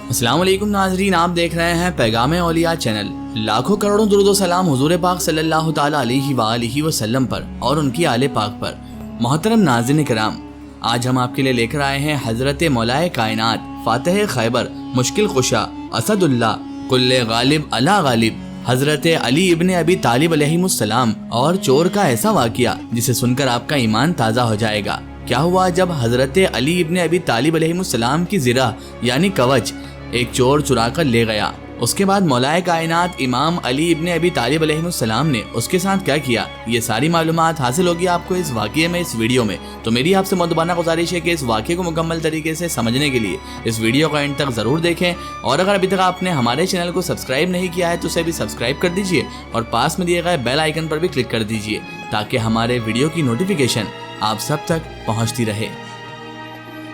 السلام علیکم ناظرین، آپ دیکھ رہے ہیں پیغام اولیاء چینل۔ لاکھوں کروڑوں درود و سلام حضور پاک صلی اللہ تعالی علیہ وآلہ وسلم پر اور ان کی آل پاک پر۔ محترم ناظرین کرام، آج ہم آپ کے لیے لے کر آئے ہیں حضرت مولائے کائنات فاتح خیبر، مشکل کشا، اسد اللہ، کل غالب علی غالب، حضرت علی ابن ابی طالب علیہ السلام اور چور کا ایسا واقعہ جسے سن کر آپ کا ایمان تازہ ہو جائے گا۔ کیا ہوا جب حضرت علی ابن ابی طالب علیہ السلام کی زرہ یعنی کوچ ایک چور چرا کر لے گیا؟ اس کے بعد مولائے کائنات امام علی ابن ابی طالب علیہ السلام نے اس کے ساتھ کیا کیا، یہ ساری معلومات حاصل ہوگی آپ کو اس واقعے میں، اس ویڈیو میں۔ تو میری آپ سے مؤدبانہ گزارش ہے کہ اس واقعے کو مکمل طریقے سے سمجھنے کے لیے اس ویڈیو کو اینڈ تک ضرور دیکھیں، اور اگر ابھی تک آپ نے ہمارے چینل کو سبسکرائب نہیں کیا ہے تو اسے بھی سبسکرائب کر دیجئے اور پاس میں دیے گئے بیل آئیکن پر بھی کلک کر دیجئے تاکہ ہمارے ویڈیو کی نوٹیفیکیشن آپ سب تک پہنچتی رہے۔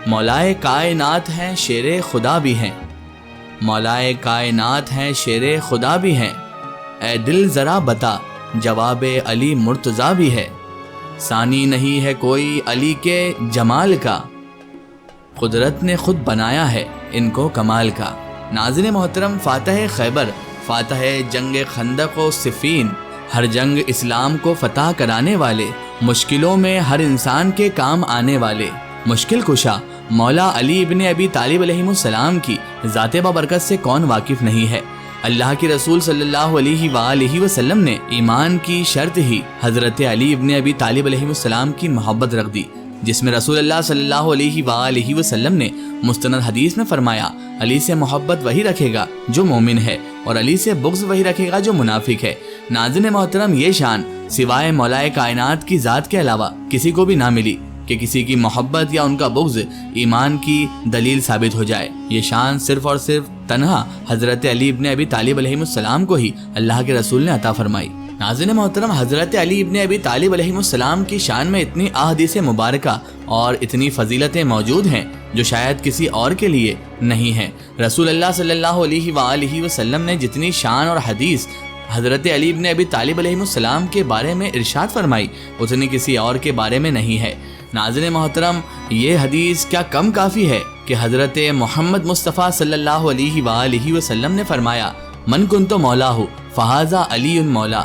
مولائے کائنات ہیں، شیر خدا بھی ہیں، مولائے کائنات ہیں، شیر خدا بھی ہیں، اے دل ذرا بتا جواب علی مرتضیٰ بھی ہے، ثانی نہیں ہے کوئی علی کے جمال کا، قدرت نے خود بنایا ہے ان کو کمال کا۔ ناظرین محترم، فاتح خیبر، فاتح جنگ خندق و صفین، ہر جنگ اسلام کو فتح کرانے والے، مشکلوں میں ہر انسان کے کام آنے والے، مشکل کشا مولا علی ابن ابی طالب علیہ السلام کی ذات بابرکت سے کون واقف نہیں ہے۔ اللہ کے رسول صلی اللہ علیہ وآلہ وسلم نے ایمان کی شرط ہی حضرت علی ابن ابی طالب علیہ السلام کی محبت رکھ دی، جس میں رسول اللہ صلی اللہ علیہ وآلہ وسلم نے مستند حدیث میں فرمایا، علی سے محبت وہی رکھے گا جو مومن ہے اور علی سے بغض وہی رکھے گا جو منافق ہے۔ ناظرین محترم، یہ شان سوائے مولائے کائنات کی ذات کے علاوہ کسی کو بھی نہ ملی کہ کسی کی محبت یا ان کا بغض ایمان کی دلیل ثابت ہو جائے۔ یہ شان صرف اور صرف تنہا حضرت علی ابن ابی طالب علیہ السلام کو ہی اللہ کے رسول نے عطا فرمائی۔ ناظرین محترم، حضرت علی ابن ابی طالب علیہ السلام کی شان میں اتنی احادیث مبارکہ اور اتنی فضیلتیں موجود ہیں جو شاید کسی اور کے لیے نہیں ہیں۔ رسول اللہ صلی اللہ علیہ وآلہ وسلم نے جتنی شان اور حدیث حضرت علی ابن ابی طالب علیہ السلام کے بارے میں ارشاد فرمائی اتنی کسی اور کے بارے میں نہیں ہے۔ ناظرین محترم، یہ حدیث کیا کم کافی ہے کہ حضرت محمد مصطفیٰ صلی اللہ علیہ وآلہ وسلم نے فرمایا، من کنت مولا فہذا علی مولا،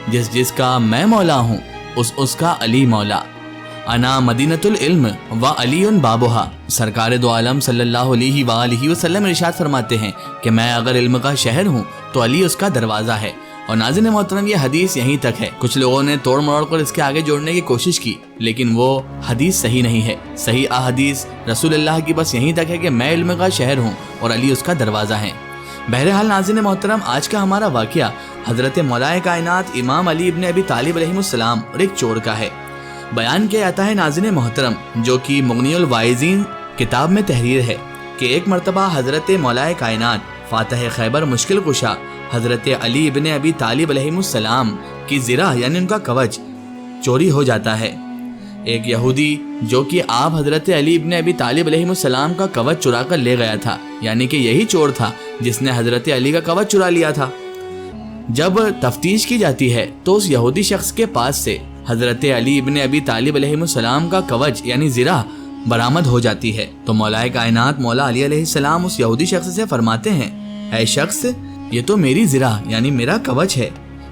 جس کا میں مولا ہوں اس کا علی مولا، انا مدینۃ العلم و علی بابہا۔ سرکار دو عالم صلی اللہ علیہ وآلہ وسلم ارشاد فرماتے ہیں کہ میں اگر علم کا شہر ہوں تو علی اس کا دروازہ ہے۔ اور ناظرین محترم، یہ حدیث یہیں تک ہے۔ کچھ لوگوں نے توڑ مروڑ کر اس کے آگے جوڑنے کی کوشش کی، لیکن وہ حدیث صحیح نہیں ہے۔ صحیح احادیث رسول اللہ کی بس یہیں تک ہے کہ میں علم کا شہر ہوں اور علی اس کا دروازہ ہے۔ بہرحال ناظرین محترم، آج کا ہمارا واقعہ حضرت مولائے کائنات امام علی ابن ابی طالب علیہ السلام اور ایک چور کا ہے۔ بیان کیا جاتا ہے ناظرین محترم، جو کہ مغنی الواعظین کتاب میں تحریر ہے، کہ ایک مرتبہ حضرت مولائے کائنات فاتح خیبر، مشکل کشا حضرت علی ابن ابی طالب علیہ السلام کی زرہ یعنی ان کا کوچ چوری ہو جاتا ہے۔ ایک یہودی جو کہ آپ حضرت علی ابن ابی طالب علیہ السلام کا کوچ چرا کر لے گیا تھا، یعنی کہ یہی چور تھا جس نے حضرت علی کا کوچ چرا لیا تھا۔ جب تفتیش کی جاتی ہے تو اس یہودی شخص کے پاس سے حضرت علی ابن ابی طالب علیہ السلام کا کوچ یعنی زرہ برآمد ہو جاتی ہے۔ تو مولائے کائنات مولا علی علیہ السلام اس یہودی شخص سے فرماتے ہیں، اے شخص، یہ تو میری زرہ یعنی میرا کوچ ہے۔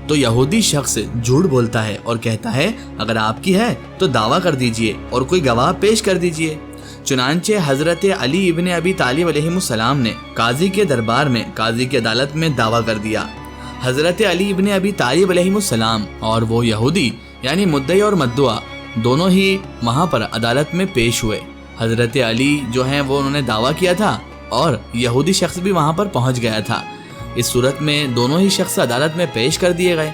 تو یہودی شخص جھوٹ بولتا ہے اور کہتا ہے، اگر آپ کی ہے تو دعویٰ کر دیجئے اور کوئی گواہ پیش کر دیجئے۔ چنانچہ حضرت علی ابن ابی طالب علیہ السلام نے قاضی کے دربار میں، قاضی کی عدالت میں دعویٰ کر دیا۔ حضرت علی ابن ابی طالب علیہ السلام اور وہ یہودی یعنی مدعی اور مدعا دونوں ہی وہاں پر عدالت میں پیش ہوئے۔ حضرت علی جو ہیں وہ انہوں نے دعویٰ کیا تھا اور یہودی شخص بھی وہاں پر پہنچ گیا تھا۔ اس صورت میں دونوں ہی شخص عدالت میں پیش کر دیے گئے۔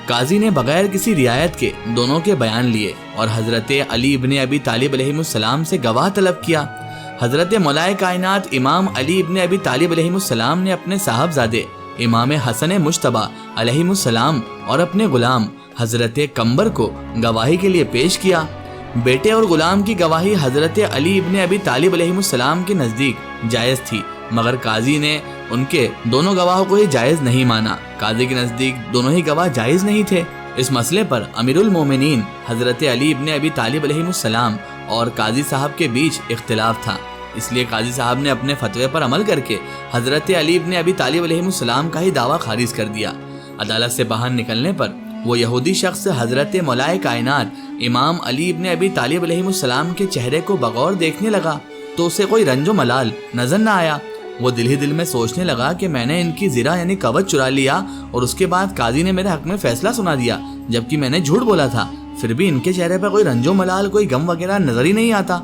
قاضی نے بغیر کسی رعایت کے دونوں کے بیان لیے اور حضرت علی ابن ابی طالب علیہ السلام سے گواہ طلب کیا۔ حضرت مولائے کائنات امام علی ابن ابی طالب علیہ السلام نے اپنے صاحبزادے امام حسن مجتبیٰ علیہ السلام اور اپنے غلام حضرت قمبر کو گواہی کے لیے پیش کیا۔ بیٹے اور غلام کی گواہی حضرت علی ابن ابی طالب علیہ السلام کے نزدیک جائز تھی، مگر قاضی نے ان کے دونوں گواہوں کو ہی جائز نہیں مانا۔ قاضی کے نزدیک دونوں ہی گواہ جائز نہیں تھے۔ اس مسئلے پر امیر المومنین حضرت علی ابن ابی طالب علیہ السلام اور قاضی صاحب کے بیچ اختلاف تھا۔ اس لیے قاضی صاحب نے اپنے فتوے پر عمل کر کے حضرت علی ابن ابی طالب علیہ السلام کا ہی دعویٰ خارج کر دیا۔ عدالت سے باہر نکلنے پر وہ یہودی شخص حضرت مولا کائنات امام علی ابن ابی طالب علیہ السلام کے چہرے کو بغور دیکھنے لگا تو اسے کوئی رنج و ملال نظر نہ آیا۔ وہ دل ہی دل میں سوچنے لگا کہ میں نے ان کی زرہ یعنی کبج چرا لیا اور اس کے بعد قاضی نے میرے حق میں فیصلہ سنا دیا جبکہ میں نے جھوٹ بولا تھا، پھر بھی ان کے چہرے پر کوئی رنج و ملال کوئی غم وغیرہ نظر ہی نہیں آتا۔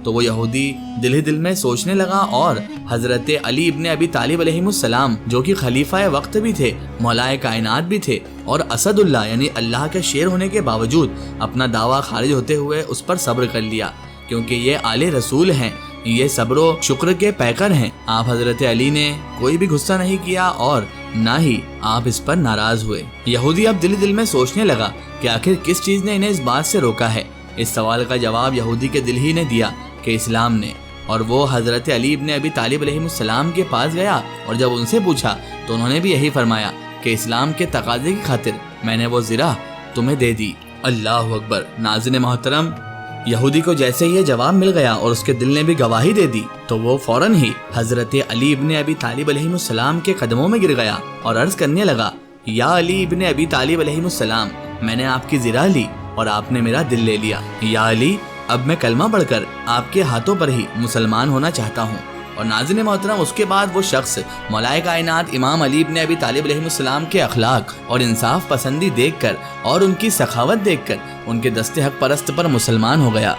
تو وہ یہودی دل ہی دل میں سوچنے لگا اور حضرت علی ابن ابی طالب علیہ السلام جو کہ خلیفہ وقت بھی تھے، مولا کائنات بھی تھے اور اسد اللہ یعنی اللہ کے شیر ہونے کے باوجود اپنا دعویٰ خارج ہوتے ہوئے اس پر صبر کر لیا، کیونکہ یہ آل رسول ہیں، یہ صبر و شکر کے پیکر ہیں۔ آپ حضرت علی نے کوئی بھی غصہ نہیں کیا اور نہ ہی آپ اس پر ناراض ہوئے۔ یہودی اب دل دل میں سوچنے لگا کہ آخر کس چیز نے انہیں اس بات سے روکا ہے۔ اس سوال کا جواب یہودی کے دل ہی نے دیا کہ اسلام نے، اور وہ حضرت علی ابن ابی طالب علیہ السلام کے پاس گیا اور جب ان سے پوچھا تو انہوں نے بھی یہی فرمایا کہ اسلام کے تقاضے کی خاطر میں نے وہ زرہ تمہیں دے دی۔ اللہ اکبر۔ ناظرین محترم، یہودی کو جیسے یہ جواب مل گیا اور اس کے دل نے بھی گواہی دے دی تو وہ فوراً ہی حضرت علی ابن ابی طالب علیہ السلام کے قدموں میں گر گیا اور عرض کرنے لگا، یا علی ابن ابی طالب علیہ السلام، میں نے آپ کی زرہ لی اور آپ نے میرا دل لے لیا۔ یا علی، اب میں کلمہ پڑھ کر آپ کے ہاتھوں پر ہی مسلمان ہونا چاہتا ہوں۔ اور ناظرین محترم، اس کے بعد وہ شخص مولا کائنات امام علی ابن ابی طالب علیہ السلام کے اخلاق اور انصاف پسندی دیکھ کر اور ان کی سخاوت دیکھ کر ان کے دست حق پرست پر مسلمان ہو گیا۔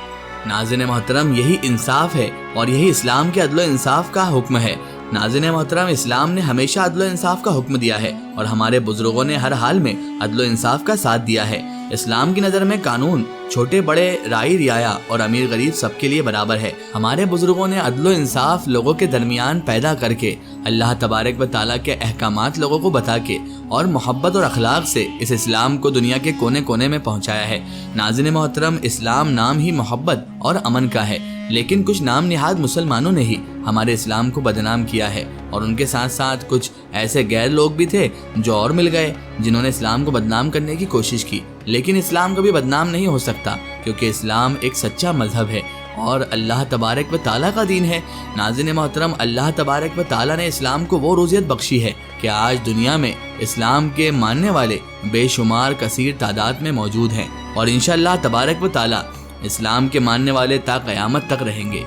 ناظرین محترم، یہی انصاف ہے اور یہی اسلام کے عدل و انصاف کا حکم ہے۔ ناظرین محترم، اسلام نے ہمیشہ عدل و انصاف کا حکم دیا ہے اور ہمارے بزرگوں نے ہر حال میں عدل و انصاف کا ساتھ دیا ہے۔ اسلام کی نظر میں قانون چھوٹے بڑے، رائی رعایا اور امیر غریب سب کے لیے برابر ہے۔ ہمارے بزرگوں نے عدل و انصاف لوگوں کے درمیان پیدا کر کے اللہ تبارک و تعالیٰ کے احکامات لوگوں کو بتا کے اور محبت اور اخلاق سے اس اسلام کو دنیا کے کونے کونے میں پہنچایا ہے۔ ناظرین محترم، اسلام نام ہی محبت اور امن کا ہے، لیکن کچھ نام نہاد مسلمانوں نے ہی ہمارے اسلام کو بدنام کیا ہے اور ان کے ساتھ ساتھ کچھ ایسے غیر لوگ بھی تھے جو اور مل گئے جنہوں نے اسلام کو بدنام کرنے کی کوشش کی، لیکن اسلام کبھی بدنام نہیں ہو سکتا کیونکہ اسلام ایک سچا مذہب ہے اور اللہ تبارک و تعالیٰ کا دین ہے۔ ناظرین محترم، اللہ تبارک و تعالیٰ نے اسلام کو وہ روزیت بخشی ہے کہ آج دنیا میں اسلام کے ماننے والے بے شمار کثیر تعداد میں موجود ہیں اور انشاءاللہ تبارک و تعالیٰ اسلام کے ماننے والے تا قیامت تک رہیں گے۔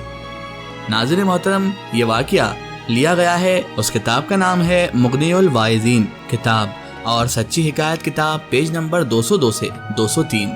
ناظرین محترم، یہ واقعہ لیا گیا ہے، اس کتاب کا نام ہے مغنی الواعظین کتاب اور سچی حکایت کتاب، پیج نمبر 202 سے 203۔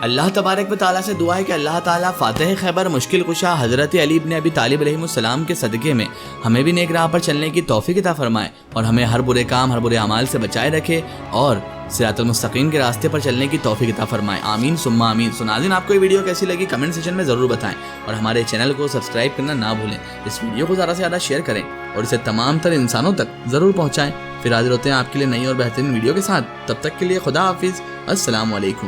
اللہ تبارک و تعالیٰ سے دعا ہے کہ اللہ تعالیٰ فاتح خیبر مشکل کشا حضرت علی ابن ابی طالب علیہ السلام کے صدقے میں ہمیں بھی نیک راہ پر چلنے کی توفیق عطا فرمائے اور ہمیں ہر برے کام ہر برے اعمال سے بچائے رکھے اور صراط المستقیم کے راستے پر چلنے کی توفیق عطا فرمائے، آمین ثم آمین۔ ناظرین، آپ کو یہ ویڈیو کیسی لگی کمنٹ سیکشن میں ضرور بتائیں اور ہمارے چینل کو سبسکرائب کرنا نہ بھولیں۔ اس ویڈیو کو زیادہ سے زیادہ شیئر کریں اور اسے تمام تر انسانوں تک ضرور پہنچائیں۔ پھر حاضر ہوتے ہیں آپ کے لیے نئی اور بہترین ویڈیو کے ساتھ، تب تک کے لیے خدا حافظ، السلام علیکم۔